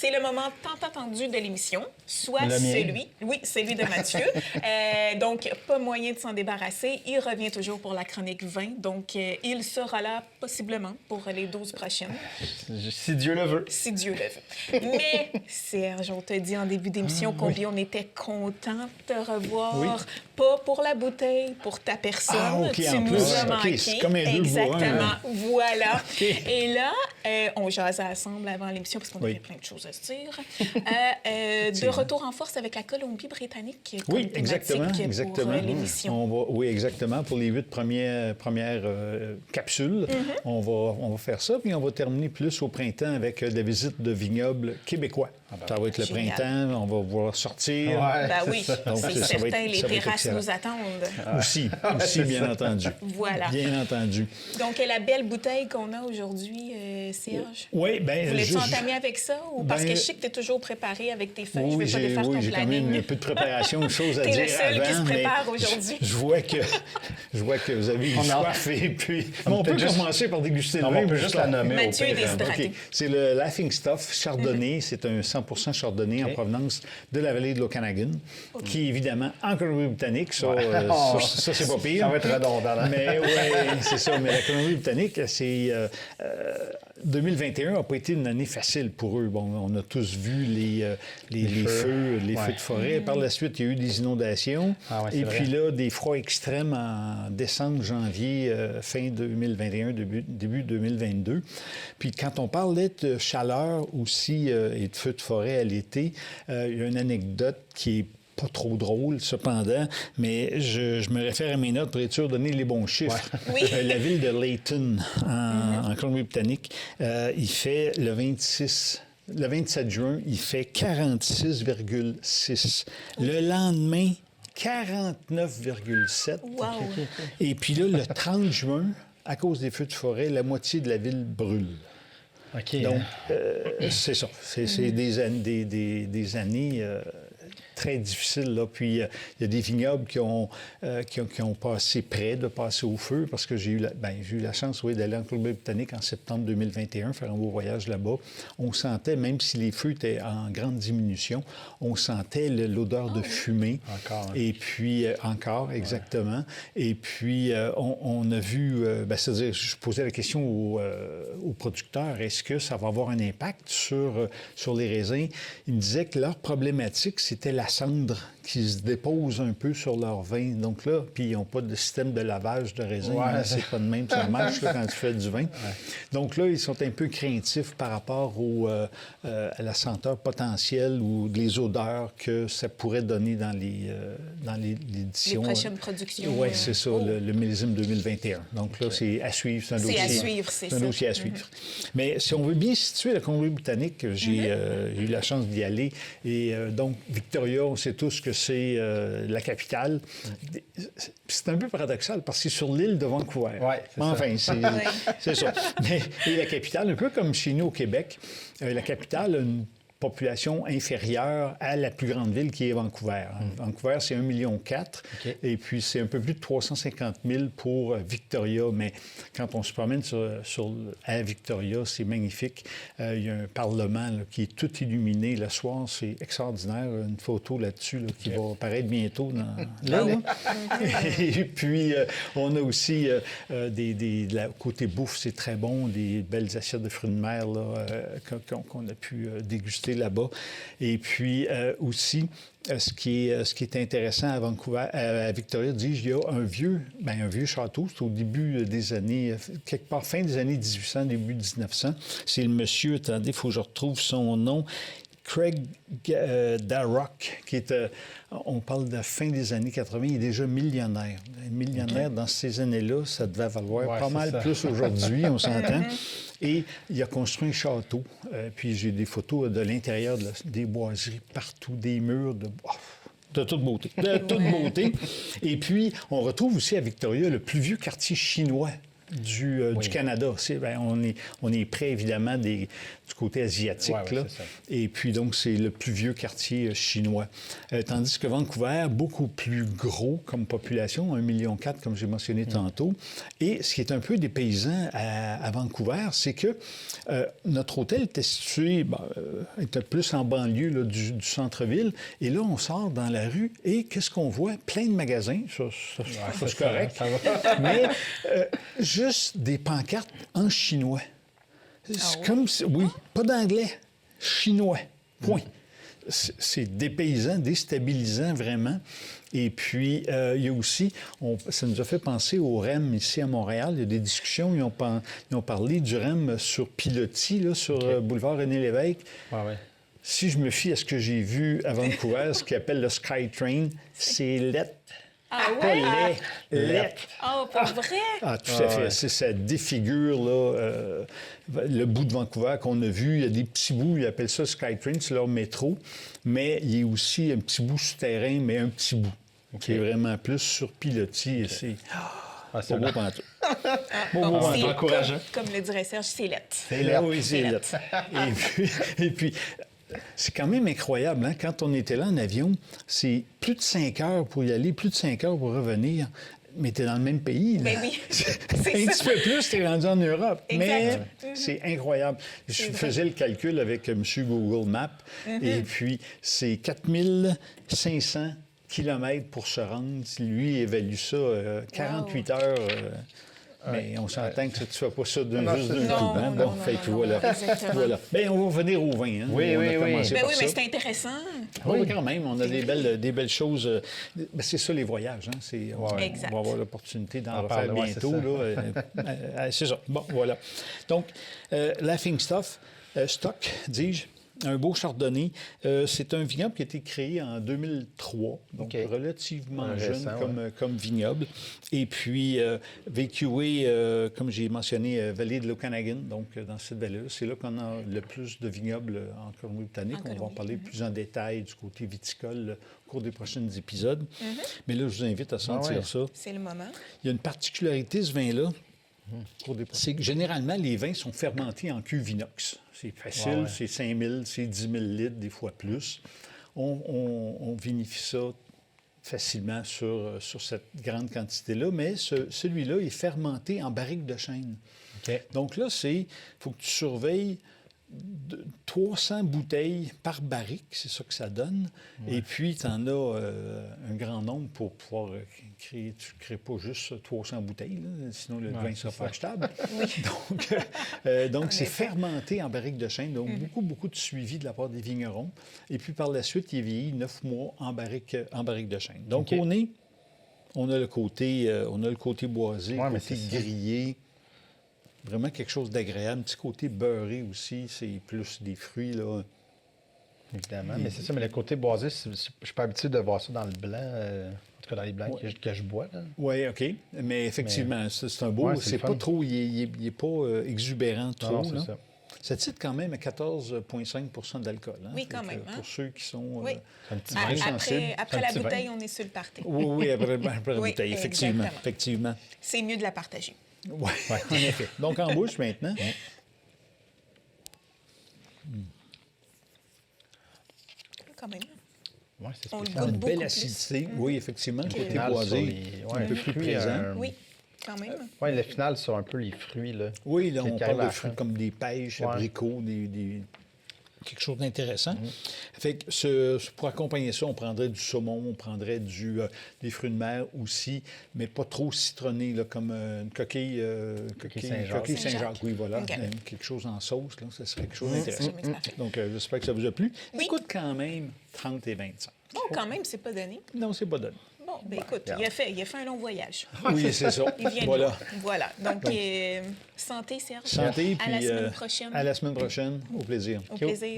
C'est le moment tant attendu de l'émission, soit Le mien. celui de Mathieu. Donc, pas moyen de s'en débarrasser. Il revient toujours pour la chronique 20. Donc, il sera là possiblement pour les 12 prochaines. Si Dieu le veut. Si Dieu le veut. Mais, Serge, on te dit en début d'émission combien on était content de te revoir. Oui. Pas pour la bouteille, pour ta personne. OK, tu en nous plus. as manqué. OK, c'est comme un 2 pour 1. Exactement. Voilà. OK. Et là, on jasait ensemble avant l'émission parce qu'on Oui. avait plein de choses à se dire. De retour en force avec la Colombie-Britannique. Comme Oui, exactement. thématique pour l'émission. Oui, exactement. Pour les 8 premières capsules, on va faire ça. Puis on va terminer plus au printemps avec la visite de vignobles québécois. Ça va être le Génial. printemps, on va pouvoir sortir. Ouais. Ben oui, Donc, c'est ça va certain, être- les ça va être terrasses excellent. nous attendent. Aussi, bien entendu. Voilà. Bien entendu. Donc, la belle bouteille qu'on a aujourd'hui, Serge. Oui, bien... Voulais-tu entamer avec ça? Ou parce Ben, que je sais que tu es toujours préparé avec tes feuilles. Oui, je ne vais pas défaire ton j'ai quand planning. même un peu de préparation, de choses à T'es dire le seul avant. qui se mais prépare aujourd'hui. Je vois que vous avez eu On a- soif et puis... On peut peut juste- commencer par déguster le On vin. peut puis juste ça. la nommer Mathieu au est pire. déshydraté. OK. C'est le Laughing Stuff Chardonnay. C'est un 100% Chardonnay en OK. provenance de la vallée de l'Okanagan, qui est évidemment en Colombie-Britannique. Ça, Ouais. ça, c'est pas pire. Ça va être redondant. Hein? Mais oui, c'est ça. Mais la Colombie-Britannique, c'est... 2021 n'a pas été une année facile pour eux. Bon, on a tous vu les feux Ouais. de forêt. Par la suite, il y a eu des inondations. Ah ouais, c'est Et vrai. puis là, des froids extrêmes en décembre, janvier, fin 2021, début 2022. Puis quand on parlait de chaleur aussi et de feux de forêt à l'été, il y a une anecdote qui est pas trop drôle, cependant, mais je me réfère à mes notes pour être sûr de donner les bons chiffres. Oui. La ville de Layton, en Colombie-Britannique, il fait le 27 juin, il fait 46,6. Le lendemain, 49,7. Wow. Et puis là, le 30 juin, à cause des feux de forêt, la moitié de la ville brûle. OK. Donc, c'est ça. C'est des années très difficiles. Là. Puis, il y a des vignobles qui ont passé près de passer au feu parce que j'ai eu la chance d'aller en Colombie-Britannique en septembre 2021, faire un beau voyage là-bas. On sentait, même si les feux étaient en grande diminution, on sentait l'odeur de fumée. Encore, hein. Et puis, encore, exactement. Et puis, on a vu, c'est-à-dire, je posais la question aux producteurs, est-ce que ça va avoir un impact sur les raisins? Ils me disaient que leur problématique, c'était la cendre qui se dépose un peu sur leur vin. Donc là, puis ils n'ont pas de système de lavage de raisin. Ouais. Hein, c'est pas de même, ça marche là, quand tu fais du vin. Donc là, ils sont un peu craintifs par rapport à la senteur potentielle ou les odeurs que ça pourrait donner dans l'édition. Les prochaines productions. Oui, c'est ça, le millésime 2021. Donc là, c'est à suivre. C'est un C'est dossier, à suivre, c'est un ça. dossier à suivre. Mais si on veut bien situer la Colombie-Britannique, j'ai eu la chance d'y aller. Et donc, Victoria, on sait tous que c'est la capitale. C'est un peu paradoxal parce que c'est sur l'île de Vancouver. Ouais, c'est enfin, ça. c'est ça. Et la capitale, un peu comme chez nous au Québec, la capitale a une population inférieure à la plus grande ville qui est Vancouver. Vancouver, c'est 1,4 million. OK. Et puis, c'est un peu plus de 350 000 pour Victoria. Mais quand on se promène à Victoria, c'est magnifique. Il y a un parlement là, qui est tout illuminé le soir. C'est extraordinaire. Une photo là-dessus là, qui va apparaître bientôt. Là. Et puis, on a aussi côté bouffe, c'est très bon. Des belles assiettes de fruits de mer là, qu'on a pu déguster là-bas. Et puis aussi, ce qui est intéressant à Vancouver, à Victoria, dis-je, il y a un vieux château. C'est au début des années, quelque part fin des années 1800, début 1900. C'est le monsieur, attendez, il faut que je retrouve son nom, Craig Darroch, qui est, on parle de la fin des années 80, il est déjà millionnaire. Millionnaire dans ces années-là, ça devait valoir pas mal plus aujourd'hui, on s'entend. Et il a construit un château. Puis j'ai des photos de l'intérieur, des boiseries partout, des murs de toute beauté. De toute beauté. Et puis, on retrouve aussi à Victoria le plus vieux quartier chinois du Canada. On est près, évidemment, du côté asiatique. Ouais, là. c'est ça. Et puis, donc, c'est le plus vieux quartier chinois. Tandis que Vancouver, beaucoup plus gros comme population, 1,4 million, comme j'ai mentionné tantôt. Et ce qui est un peu dépaysant à Vancouver, c'est que notre hôtel était situé, était plus en banlieue là, du centre-ville. Et là, on sort dans la rue et qu'est-ce qu'on voit? Plein de magasins. Ça, c'est correct. Ça va. Mais juste des pancartes en chinois. C'est comme si, oui, pas d'anglais, chinois. Point. C'est dépaysant, déstabilisant vraiment. Et puis, il y a aussi, ça nous a fait penser au REM ici à Montréal. Il y a des discussions, ils ont parlé du REM sur Pilotis, là, sur boulevard René-Lévesque. Ouais. Si je me fie à ce que j'ai vu à Vancouver, ce qu'ils appellent le SkyTrain, c'est lettre. Ah Pas ouais? lettre. Oh, pour vrai? Ah, tout à fait. Ça défigure là, le bout de Vancouver qu'on a vu. Il y a des petits bouts, ils appellent ça SkyTrain, c'est leur métro. Mais il y a aussi un petit bout souterrain, mais un petit bout, qui est vraiment plus sur Pilotis. C'est Ah, c'est pas beau bon. pendant tout. C'est encourageant. Comme le dirait Serge, c'est lettre. C'est là, oui, c'est là. Et puis, c'est quand même incroyable. Hein? Quand on était là en avion, c'est plus de 5 heures pour y aller, plus de 5 heures pour revenir. Mais tu es dans le même pays. Là. Ben oui, Un petit peu plus, tu es rendu en Europe. Exact. Mais c'est incroyable. Je faisais le calcul avec M. Google Maps. Et puis, c'est 4500 kilomètres pour se rendre. Lui, il évalue ça 48 heures. Mais on s'entend que tu ne fais pas ça juste d'un coup. Hein? Bon, fait que voilà. Voilà. Bien, on va revenir au vin. Hein? Oui, On a oui, oui. commencé Ben par oui, ça. mais c'est intéressant. Oui, quand même. On a des belles choses. Ben, c'est ça, les voyages. Hein? On Exact. va avoir l'opportunité d'en On refaire parle, ouais, bientôt. c'est Là. C'est ça. Bon, voilà. Donc, Laughing Stock, dis-je. Un beau chardonnay. C'est un vignoble qui a été créé en 2003, donc relativement jeune Récent, comme vignoble. Et puis, VQA, comme j'ai mentionné, vallée de l'Okanagan, donc dans cette vallée-là, c'est là qu'on a le plus de vignobles en Colombie-Britannique. On va en parler plus en détail du côté viticole au cours des prochains épisodes. Mais là, je vous invite à sentir ça. C'est le moment. Il y a une particularité, ce vin-là, c'est que généralement, les vins sont fermentés en cuve inox. C'est facile, c'est 5 000, c'est 10 000 litres, des fois plus. On vinifie ça facilement sur cette grande quantité-là, mais celui-là est fermenté en barrique de chêne. Donc là, il faut que tu surveilles 300 bouteilles par barrique, c'est ça que ça donne. Et puis, tu en as un grand nombre pour pouvoir créer. Tu ne crées pas juste 300 bouteilles, là, sinon le vin ne sera pas achetable. Donc c'est fermenté en barrique de chêne, donc beaucoup de suivi de la part des vignerons. Et puis, par la suite, il est vieilli 9 mois en barrique de chêne. Donc, on a le côté boisé, le côté grillé. Vraiment quelque chose d'agréable. Un petit côté beurré aussi, c'est plus des fruits, là. Évidemment, mais c'est ça. Mais le côté boisé, je suis pas habitué de voir ça dans le blanc, en tout cas dans les blancs que je bois. Oui, OK. Mais effectivement, c'est un beau... c'est pas trop... Il n'est pas exubérant trop, non, là. c'est ça. Ça titre quand même à 14,5 d'alcool. Hein? Oui, quand même. Pour ceux qui sont Un petit plus sensibles. Après la bouteille, on est sur le party. Oui, après la Oui, bouteille, effectivement. C'est mieux de la partager. Oui, en effet. Donc, en bouche maintenant. Quand même. Ouais, c'est On le spécial. goûte Une beaucoup belle plus. acidité. Oui, effectivement. Le côté Final boisé, sur les- un peu plus présent. Oui, quand même. Oui, le final sur un peu les fruits, là. Oui, là, on Qui parle arrive à de la fruits fin. comme des pêches, Ouais. abricots, quelque chose d'intéressant. Fait que pour accompagner ça, on prendrait du saumon, on prendrait des fruits de mer aussi, mais pas trop citronné, là, comme une coquille Saint-Jacques. coquille Saint-Jacques, oui, voilà. OK. Quelque chose en sauce, là, ça serait quelque chose d'intéressant. C'est parfait. Donc, j'espère que ça vous a plu. Oui. Ça coûte quand même 30 et 25. Bon, quand même, c'est pas donné. Non, c'est pas donné. Bon, ben écoute, il a fait un long voyage. Oui, c'est ça. Il vient de Voilà. là. Voilà. Donc, santé, Serge. Santé, À la puis semaine prochaine. à la semaine prochaine. Au plaisir. Au plaisir.